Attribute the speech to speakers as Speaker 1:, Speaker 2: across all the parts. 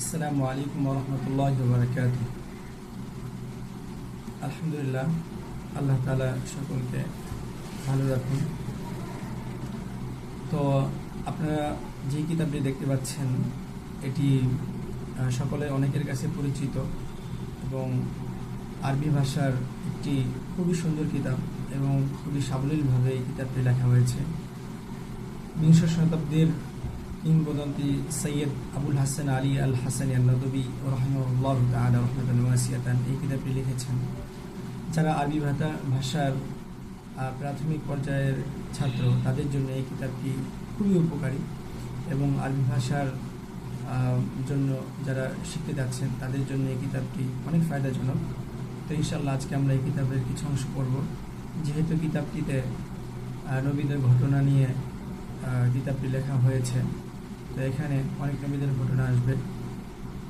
Speaker 1: আসসালামু আলাইকুম ওয়া রাহমাতুল্লাহি ওয়া বারাকাতুহু। আলহামদুলিল্লাহ, আল্লাহ তাআলা সকলকে ভালো রাখুন। তো আপনারা যে কিতাবটি দেখতে পাচ্ছেন এটি সকলে অনেকের কাছে পরিচিত এবং আরবি ভাষার একটি খুবই সুন্দর কিতাব এবং খুবই সাবলীলভাবে এই কিতাবটি লেখা হয়েছে। বিংশ শতাব্দীর কিংবদন্তি সৈয়দ আবুল হাসান আলী আল হাসানী আন-নদভী রাহিমাহুল্লাহু তাআলা রাহমাতান ওয়াসিয়াতান এই কিতাবটি লিখেছেন। যারা আরবি ভাষার প্রাথমিক পর্যায়ের ছাত্র তাদের জন্য এই কিতাবটি খুবই উপকারী এবং আরবি ভাষার জন্য যারা শিখতে যাচ্ছেন তাদের জন্য এই কিতাবটি অনেক ফায়দাজনক। তো ইনশাআল্লাহ আজকে আমরা এই কিতাবের কিছু অংশ পড়ব। যেহেতু কিতাবটিতে নবীদের ঘটনা নিয়ে কিতাবটি লেখা হয়েছে, তো এখানে অনেক নবীদের ঘটনা আসবে।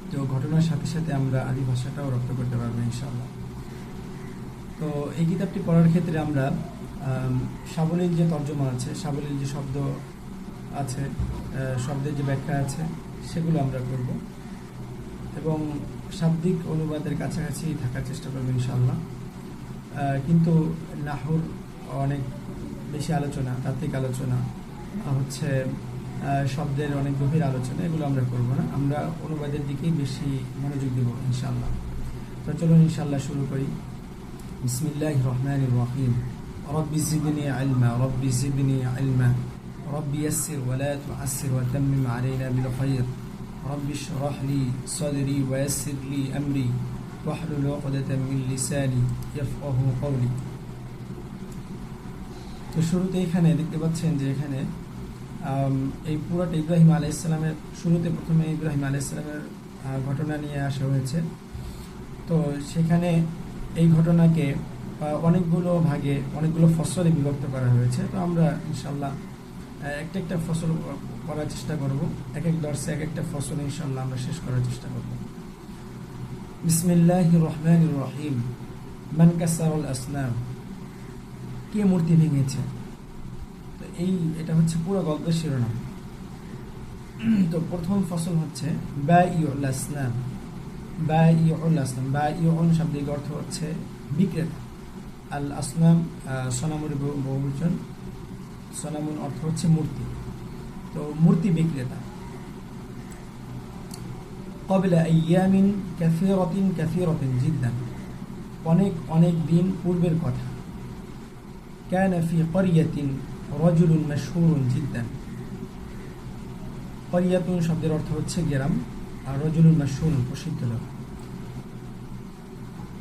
Speaker 1: তো ঘটনার সাথে সাথে আমরা আরবি ভাষাটাও রপ্ত করতে পারবো ইনশাআল্লাহ। তো এই কিতাবটি পড়ার ক্ষেত্রে আমরা সাবলীল যে তর্জমা আছে, সাবলীল যে শব্দ আছে, শব্দের যে ব্যাখ্যা আছে সেগুলো আমরা করব এবং শাব্দিক অনুবাদের কাছাকাছি থাকার চেষ্টা করবো ইনশাআল্লাহ। কিন্তু নাহর অনেক বেশি আলোচনা, তাত্ত্বিক আলোচনা হচ্ছে, শব্দের অনেক গভীর আলোচনা, এগুলো আমরা করব না। আমরা অনুবাদের দিকেই বেশি মনোযোগ দেব ইনশাআল্লাহ। তো চলুন ইনশাআল্লাহ শুরু করি। বিসমিল্লাহির রহমানির রহিম। রব্বি জিদনি ইলমা রব্বি জিদনি ইলমা রব্বি ইয়াসসির ওয়া লা তুআসসির ওয়া তাম্মিম আলাইনা বিল খায়র রব্বি ইশরাহ লি সাদরি ওয়া ইয়াসসির লি আমরি ওয়াহলুল উকদাতাম মিন লিসানি ইয়াফকাহু কওলি। তো শুরুতে এখানে দেখতে পাচ্ছেন যে এখানে এই পুরোটা ইব্রাহিম আলাইহিস সালামের শুরুতে প্রথমে ইব্রাহিম আলাইহিস সালামের ঘটনা নিয়ে আসা হয়েছে। তো সেখানে এই ঘটনাকে অনেকগুলো ভাগে, অনেকগুলো ফসলে বিভক্ত করা হয়েছে। তো আমরা ইনশাআল্লাহ একটা একটা ফসল করার চেষ্টা করব, এক এক দর্শে এক একটা ফসল ইনশাআল্লাহ আমরা শেষ করার চেষ্টা করব। বিসমিল্লাহির রহমানির রহিম। মান কাসারাল আসনাম, কে মূর্তি ভেঙেছে। তো এটা হচ্ছে পুরো গল্পের শিরোনাম। তো প্রথম ফসল হচ্ছে বাইউল আসনাম। বাইউল আসনাম, বাইউন শব্দের অর্থ হচ্ছে বিক্রেতা। আল আসনাম সনামের বহুবচন, সনামুন অর্থ হচ্ছে মূর্তি। তো মূর্তি বিক্রেতা। ক্বাবলা আইয়ামিন কাসীরাতিন কাসীরাতিন জিদ্দান, অনেক অনেক দিন পূর্বের কথা। কানা ফি ক্বরিয়াতিন রাজুলুন মাশহুরুন জিদ্দান। ক্বরিয়াতুন শব্দের অর্থ হচ্ছে গ্রাম, আর রাজুলুন মাশহুরুন প্রসিদ্ধ লোক।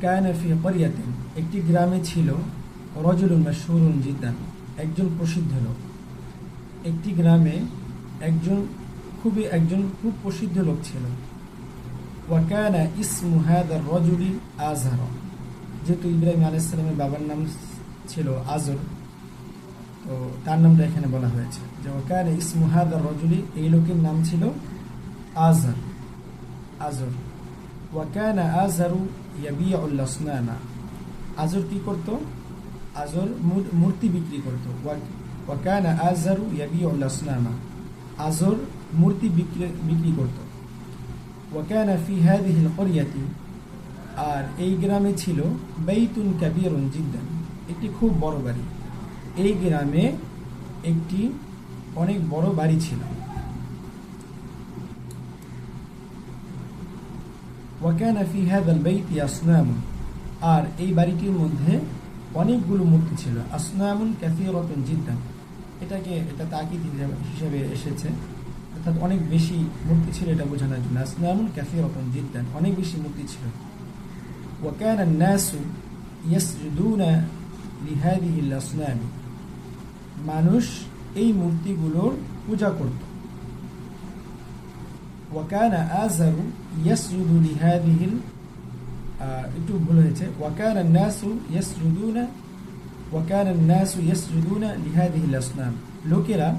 Speaker 1: কানা ফি ক্বরিয়াতিন একটি গ্রামে ছিল, রাজুলুন মাশহুরুন জিদ্দান একজন প্রসিদ্ধ লোক। একটি গ্রামে একজন খুব প্রসিদ্ধ লোক ছিল। ওয়া কানা ইসমু হাদার রাজুলি আযরা, যেহেতু ইব্রাহিম আলাইহিস সালামের বাবার নাম ছিল আজর, তো তার নামটা এখানে বলা হয়েছে যে ওয়া কানা ইসমু হাদার রাজুলি, এই লোকের নাম ছিল আজর। ওয়া কানা আযরু ইয়াবিউল আসনামা, আজর কি করত? আজর মূর্তি বিক্রি করত। ওয়া কানা আযরু ইয়াবিউল আসনামা, আজর মূর্তি বিক্রি করত। ওয়া কানা ফি হাযিহিল ক্বরিয়াতি, আর এই গ্রামে ছিল বাইতুন কাবীরুন জিদ্দান, একটি খুব বড় বাড়ি। এই গ্রামে একটি অনেক বড় বাড়ি ছিল। ওয়া কানা ফি হাযাল বাইতি আসনামুন, আর এই বাড়িটির মধ্যে অনেকগুলো মূর্তি ছিল। আসনামুন কাসীরাতুন জিদ্দান, এটা তাকিদ হিসেবে এসেছে, অর্থাৎ অনেক বেশি মূর্তি ছিল এটা বোঝানোর জন্য। আসনামুন কাসীরাতুন জিদ্দান, অনেক বেশি মূর্তি ছিল। ওয়া কানা আন-নাসু ইয়াসজুদুনা লিহাযিহিল আসনাম, মানুষ এই মূর্তিগুলোর পূজা করত। ওয়া কানা আযরু ইয়াসজুদু লিহাযিহিল, একটু ভুল হয়েছে, ওয়া কানা আন-নাসু ইয়াসজুদুনা লিহাযিহিল আসনাম, লোকেরা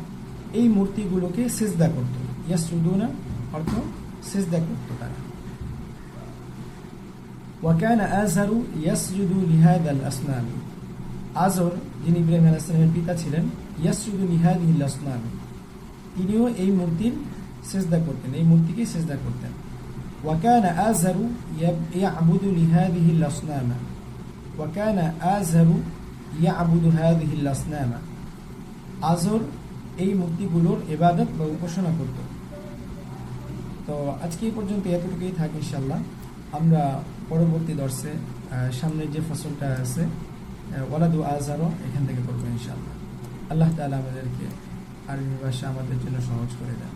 Speaker 1: এই মূর্তিগুলোকে সিজদা করত। ইয়াসজুদুনা অর্থ সিজদা করত তারা। ওয়া কানা আযরু ইয়াসজুদু লিহাযাল আসনাম, আজর যিনি ইব্রাহিম আলাইহিস সালামের পিতা ছিলেন, ইয়াসজুদু লিহাযিহিল আসনাম, তিনিও এই মূর্তির সিজদা করতেন, এই মূর্তিকে সিজদা করতেন। وكان آزر يعبد لهذه الأصنام وكان آزر يعبد هذه الأصنام আজর এই মূর্তিগুলোর ইবাদত বা উপাসনা করত। তো আজকে এই পর্যন্ত এতটুকুই থাক ইনশাআল্লাহ। আমরা পরবর্তী দর্শে সামনের যে ফসলটা আছে ওয়ালাদু আজারও এখান থেকে পড়বো ইনশাআল্লাহ। আল্লাহ তাআলা আমাদেরকে আরবি ভাষা আমাদের জন্য সহজ করে দেন।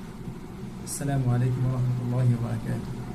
Speaker 1: আসসালামু আলাইকুম ওয়া রাহমাতুল্লাহি ওয়া বারাকাতুহু।